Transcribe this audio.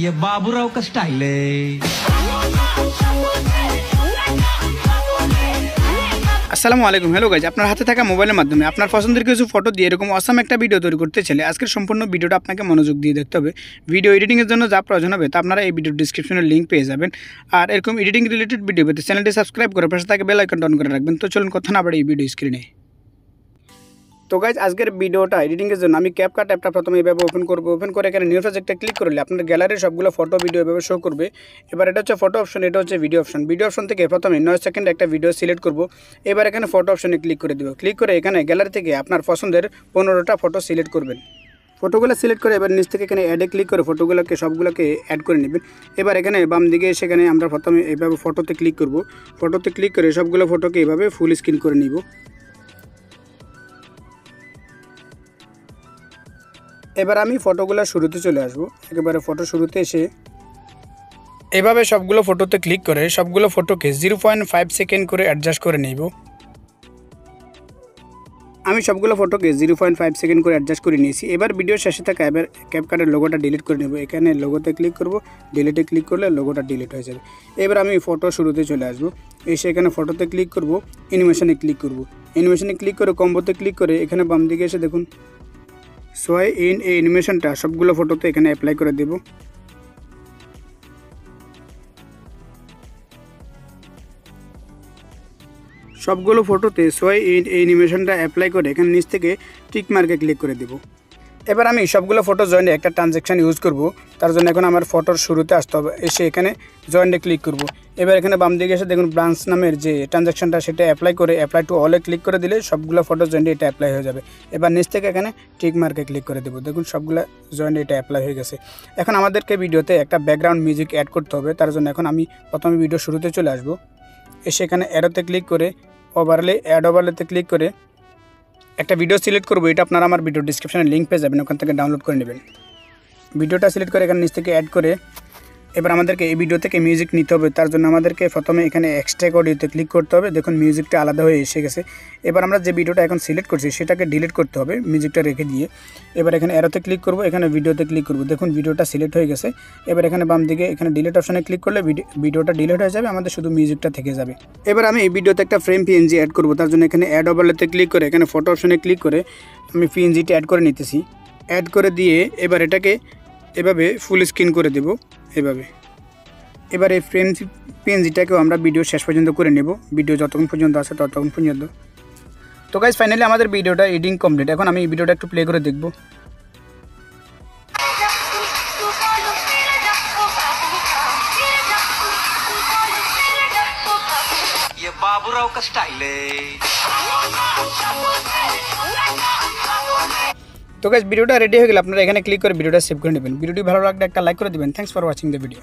ये बाबूराव का स्टाइल है। আসসালামু আলাইকুম। হ্যালো গাইজ, আপনার হাতে থাকা মোবাইলের মাধ্যমে আপনার পছন্দের কিছু ফটো দিয়ে এরকম অসাম একটা ভিডিও তৈরি করতে চাইলে আজকের সম্পূর্ণ ভিডিওটা আপনাকে মনোযোগ দিয়ে দেখতে হবে। ভিডিও এডিটিংয়ের জন্য যা প্রয়োজন হবে তা আপনারা এই ভিডিওর ডিসক্রিপশনের লিঙ্ক পেয়ে যাবেন। আর এরকম এডিটিং রিলেটেড ভিডিও পেতে চ্যানেলটি সাবস্ক্রাইব করে পাশে থাকা বেল আইকনটা অন করে রাখবেন। তো চলুন কথা না বাড়ি এই ভিডিও স্ক্রিনে। তো গাইজ, আজকের ভিডিওটা এডিটিংয়ের জন্য আমি ক্যাপকাট অ্যাপটা প্রথমে এইভাবে ওপেন করবো। ওপেন করে এখানে নিউ প্রজেক্টে ক্লিক করলে আপনার গ্যালারির সবগুলো ফটো ভিডিও এভাবে শো করবে। এবার এটা হচ্ছে ফটো অপশন, এটা হচ্ছে ভিডিও অপশন। ভিডিও অপশন থেকে প্রথমে 9 সেকেন্ড একটা ভিডিও সিলেক্ট করব। এবার এখানে ফটো অপশনে ক্লিক করে দেবো। ক্লিক করে এখানে গ্যালারি থেকে আপনার পছন্দের 15টা ফটো সিলেক্ট করবেন। ফটোগুলো সিলেক্ট করে এবার নিচ থেকে এখানে অ্যাডে ক্লিক করে ফটোগুলোকে সবগুলোকে অ্যাড করে নেবেন। এবার এখানে বাম দিকে সেখানে আমরা প্রথমে এইভাবে ফটোতে ক্লিক করব। ফটোতে ক্লিক করে সবগুলো ফটোকে এইভাবে ফুল স্ক্রিন করে নিব। এবার আমি ফটোগুলো শুরুতে চলে আসব। একেবারে ফটো শুরুতে এসে এভাবে সবগুলো ফটোতে ক্লিক করে সবগুলো ফটোকে 0.5 সেকেন্ড করে অ্যাডজাস্ট করে নিব। আমি সবগুলো ফটোকে 0.5 সেকেন্ড করে অ্যাডজাস্ট করে নিয়েছি। এবার ভিডিও শেষে থাকা এবার ক্যাপকাটের লোগোটা ডিলিট করে নেব। এখানে লোগোতে ক্লিক করব, ডিলিটে ক্লিক করলে লোগোটা ডিলিট হয়ে যাবে। এবার আমি ফটো শুরুতে চলে আসব। এসে এখানে ফটোতে ক্লিক করব, অ্যানিমেশনে ক্লিক করব। অ্যানিমেশনে ক্লিক করে কম্বোতে ক্লিক করে এখানে বাম দিকে এসে দেখুন সোয়াই ইন এই অ্যানিমেশনটা সবগুলো ফটোতে এখানে অ্যাপ্লাই করে দেব। সবগুলো ফটোতে সোয়াই ইন এই অ্যানিমেশনটা অ্যাপ্লাই করে এখানে নিচ থেকে টিক মার্কে ক্লিক করে দেব। এবার আমি সবগুলো ফটো জয়েন্টে একটা ট্রানজ্যাকশান ইউজ করব। তার জন্য এখন আমার ফটোর শুরুতে আসতে হবে। এসে এখানে জয়েন্টে ক্লিক করব। এবার এখানে বাম দিকে এসে দেখুন ব্রাঞ্চ নামের যে ট্রানজ্যাকশানটা সেটা অ্যাপ্লাই করে অ্যাপ্লাই টু অলে ক্লিক করে দিলে সবগুলো ফটো জয়েন্টে এটা অ্যাপ্লাই হয়ে যাবে। এবার নিচ থেকে এখানে টিক মার্কে ক্লিক করে দেবো। দেখুন সবগুলো জয়েন্টে এটা অ্যাপ্লাই হয়ে গেছে। এখন আমাদেরকে ভিডিওতে একটা ব্যাকগ্রাউন্ড মিউজিক অ্যাড করতে হবে। তার জন্য এখন আমি প্রথমে ভিডিও শুরুতে চলে আসব। এসে এখানে অ্যারোতে ক্লিক করে ওভারলে অ্যাড ওভারলেতে ক্লিক করে একটা ভিডিও সিলেক্ট করবো। এটা আপনারা আমার ভিডিও ডিসক্রিপশনে লিঙ্ক পেয়ে যাবেন, ওখান থেকে ডাউনলোড করে নেবেন। ভিডিওটা সিলেক্ট করে এখানে নিচ থেকে অ্যাড করে এবার আমাদেরকে এই ভিডিও থেকে মিউজিক নিতে হবে। তার জন্য আমাদেরকে প্রথমে এখানে এক্সট্রাক্ট অডিওতে ক্লিক করতে হবে। দেখুন মিউজিকটা আলাদা হয়ে এসে গেছে। এবার আমরা যে ভিডিওটা এখন সিলেক্ট করছি সেটাকে ডিলিট করতে হবে মিউজিকটা রেখে দিয়ে। এবার এখানে অ্যারোতে ক্লিক করব, এখানে ভিডিওতে ক্লিক করব। দেখুন ভিডিওটা সিলেক্ট হয়ে গেছে। এবার এখানে বাম দিকে এখানে ডিলিট অপশনে ক্লিক করলে ভিডিওটা ডিলিট হয়ে যাবে, আমাদের শুধু মিউজিকটা থেকে যাবে। এবার আমি এই ভিডিওতে একটা ফ্রেম পিএনজি অ্যাড করব। তার জন্য এখানে অ্যাড ওভারলেতে ক্লিক করে এখানে ফটো অপশনে ক্লিক করে আমি পিএনজিটা অ্যাড করে নিতেছি। অ্যাড করে দিয়ে এবার এটাকে এভাবে ফুল স্ক্রিন করে দেব এভাবে। এবার এই ফ্রেম পিএনজিটাকেও আমরা ভিডিও শেষ পর্যন্ত করে নেব, ভিডিও যতক্ষণ পর্যন্ত আছে ততক্ষণ পর্যন্ত। তো গাইজ, ফাইনালি আমাদের ভিডিওটা এডিটিং কমপ্লিট। এখন আমি এই ভিডিওটা একটু প্লে করে দেখব। ये बाबूराव का स्टाइल है। তো গাইজ, ভিডিওটা রেডি হয়ে গেলে আপনারা এখানে ক্লিক করে ভিডিওটা সেভ করে নেবেন। ভিডিওটি ভালো লাগলে একটা লাইক করে দিবেন। Thanks for watching the video.